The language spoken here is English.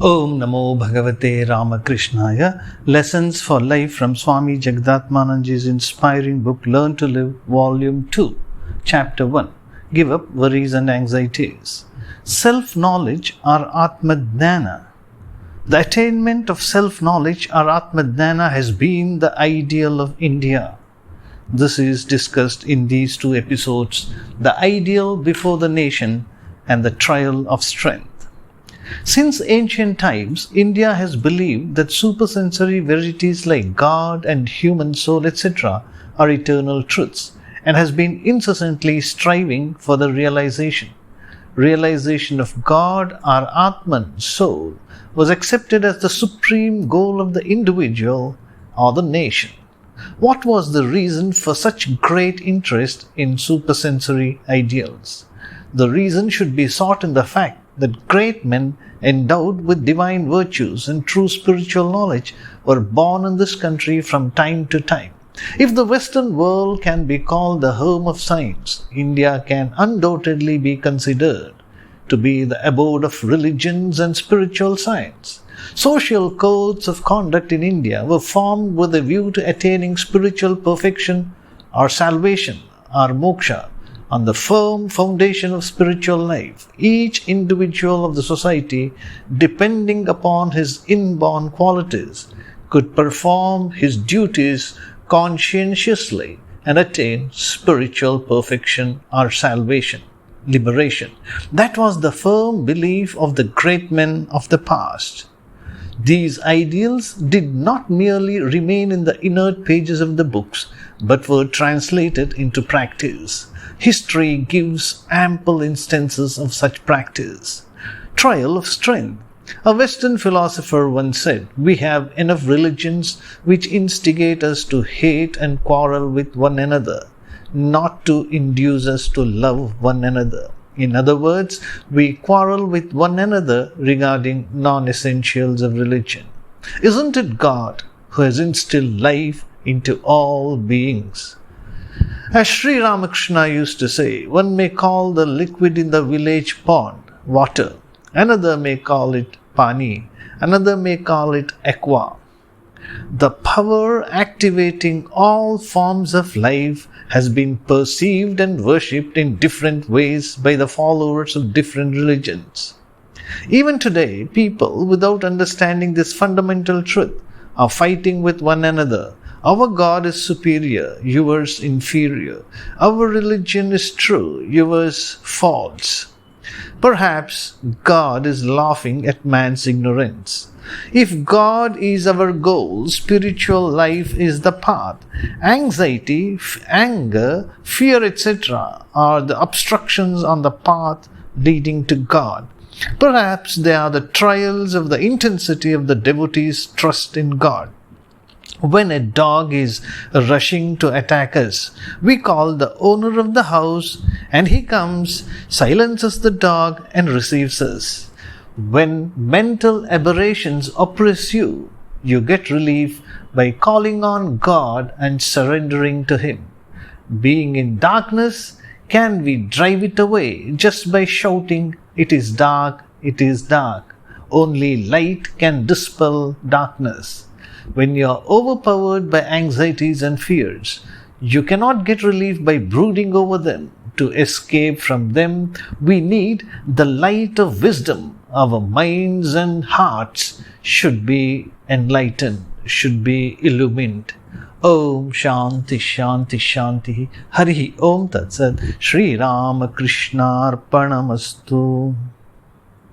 Om Namo Bhagavate Ramakrishnaya. Lessons for Life from Swami Jagdatmananji's inspiring book Learn to Live, Volume 2, Chapter 1. Give up worries and anxieties. Self-knowledge or Atma-dhyana. The attainment of self-knowledge or Atma-dhyana has been the ideal of India. This is discussed in these two episodes, the ideal before the nation and the trial of strength. Since ancient times, India has believed that supersensory verities like God and human soul, etc., are eternal truths and has been incessantly striving for the realization. Realization of God or Atman, soul, was accepted as the supreme goal of the individual or the nation. What was the reason for such great interest in supersensory ideals? The reason should be sought in the fact that great men endowed with divine virtues and true spiritual knowledge were born in this country from time to time. If the Western world can be called the home of science, India can undoubtedly be considered to be the abode of religions and spiritual science. Social codes of conduct in India were formed with a view to attaining spiritual perfection or salvation or moksha. On the firm foundation of spiritual life, each individual of the society, depending upon his inborn qualities, could perform his duties conscientiously and attain spiritual perfection or salvation, liberation. That was the firm belief of the great men of the past. These ideals did not merely remain in the inert pages of the books, but were translated into practice. History gives ample instances of such practice. Trial of strength. A Western philosopher once said, "We have enough religions which instigate us to hate and quarrel with one another, not to induce us to love one another." In other words, we quarrel with one another regarding non-essentials of religion. Isn't it God who has instilled life into all beings? As Sri Ramakrishna used to say, one may call the liquid in the village pond water, another may call it pani, another may call it aqua. The power activating all forms of life has been perceived and worshipped in different ways by the followers of different religions. Even today, people, without understanding this fundamental truth, are fighting with one another. Our God is superior, yours inferior. Our religion is true, yours false. Perhaps God is laughing at man's ignorance. If God is our goal, spiritual life is the path. Anxiety, anger, fear, etc. are the obstructions on the path leading to God. Perhaps they are the trials of the intensity of the devotee's trust in God. When a dog is rushing to attack us, we call the owner of the house and he comes, silences the dog and receives us. When mental aberrations oppress you, you get relief by calling on God and surrendering to Him. Being in darkness, can we drive it away just by shouting, "It is dark, it is dark"? Only light can dispel darkness. When you are overpowered by anxieties and fears, you cannot get relief by brooding over them. To escape from them, we need the light of wisdom. Our minds and hearts should be enlightened, should be illumined. Om Shanti Shanti Shanti. Hari Om Tat Sat. Shri Ramakrishna Arpanamastu.